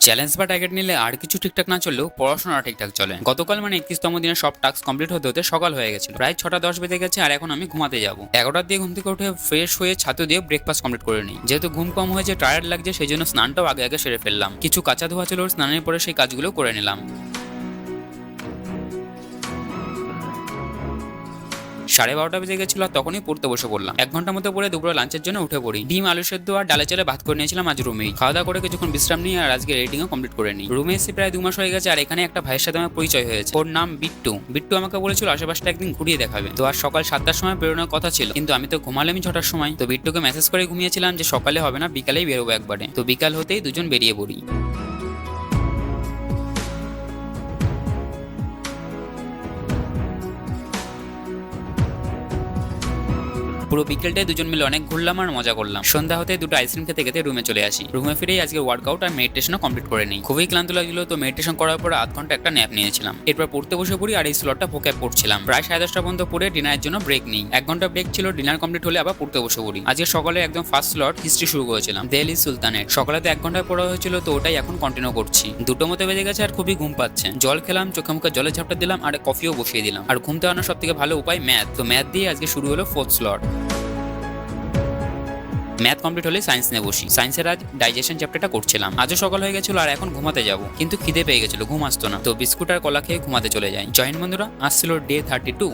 Challenge বা target নিলে আর কিছু ঠিকঠাক না চললেও পড়াশোনা ঠিকঠাক চলে। গতকাল মানে 31তম দিনে সব টাস্ক কমপ্লিট হতে হতে সকাল হয়ে গেছিল। প্রায় 6টা 10 বেজে গেছে আর এখন আমি ঘুমাতে যাব। 11টার দিয়ে ঘুম থেকে উঠে ফ্রেশ হয়ে ছাতু দিয়ে ব্রেকফাস্ট কমপ্লিট করে নিই। যেহেতু ঘুম কম হয়েছে, টায়ার্ড লাগছে, সেই জন্য স্নানটাও আগে আগে সেরে ফেললাম। কিছু কাঁচা ধোয়া ছিল, স্নানের পরে সেই কাজগুলো করে নিলাম। 12:30 বেজে গেছিল আর তখনই পড়তে বসে পড়লাম। 1 ঘন্টার মতো পরে দুপুরে লাঞ্চের জন্য উঠে পড়ি। ডিম, আলু সেদ্ধ আর ডালে চালে ভাত করে নিয়েছিলাম আজ রুমেই। খাওয়া দাওয়া করে কিছুক্ষণ বিশ্রাম নিয়ে আর আজকে রেটিংও কমপ্লিট করে নিই। রুমে এসে প্রায় 2 মাস হয়ে গেছে আর এখানে একটা ভাইয়ের সাথে আমার পরিচয় হয়েছে। ওর নাম বিট্টু। বিট্টু আমাকে বলেছিল আশেপাশটা একদিন ঘুরিয়ে দেখাবে। তো আর সকাল 7টার সময় বেরোনোর কথা ছিল, কিন্তু আমি তো ঘুমালামই 6টার সময়। তো বিট্টুকে মেসেজ করে ঘুমিয়েছিলাম যে সকালে হবে না, বিকালেই বেরোবো একবারে। তো বিকাল হতেই দুজন বেরিয়ে পড়ি। পুরো বিকেলটাই দুজন মিলে অনেক ঘুরলাম আর মজা করলাম। সন্ধ্যা হতে দুটো আইসক্রিম খেতে খেতে রুমে চলে আসি। রুমে ফিরেই আজকে ওয়ার্কআউট আর মেডিটেশনও কমপ্লিট করে নিই। খুবই ক্লান্ত লাগছিল, তো মেডিটেশন করার পর আধ ঘন্টা একটা ন্যাপ নিয়েছিলাম। এরপর পড়তে বসে পড়ি আর এই স্লটটা ভোক্যাব পড়ছিলাম। প্রায় 10:30টা পর্যন্ত পড়ে ডিনারের জন্য ব্রেক নিই। 1 ঘন্টা ব্রেক ছিল, ডিনার কমপ্লিট হলে আবার পড়তে বসে পড়ি। আজকে সকালে একদম ফার্স্ট স্লট হিস্ট্রি শুরু করেছিলাম, দিল্লি সুলতানের। সকালে তো 1 ঘন্টায় পড়া হয়েছিল, তো ওটাই এখন কন্টিনিউ করছি। 2টো মতো বেজে গেছে আর খুবই ঘুম পাচ্ছে। জল খেলাম, চোখে মুখে জলের ঝাপটা দিলাম আর কফিও বসিয়ে দিলাম। আর ঘুমতে আনার সব থেকে ভালো উপায় ম্যাথ। তো ম্যাথ দিয়ে আজকে শুরু হলো 4th স্লট। ম্যাথ কমপ্লিট হলে সায়েন্স নিয়ে বসি। সায়েন্সের আজ ডাইজেশন চ্যাপ্টারটা করছিলাম। আজও সকাল হয়ে গেছিল আর এখন ঘুমাতে যাব, কিন্তু খিদে পেয়ে গেছিল, ঘুম আসতো না। তো বিস্কুট আর কলা খেয়ে ঘুমাতে চলে যাই। জয়েন বন্ধুরা, আজ ছিল ডে 32।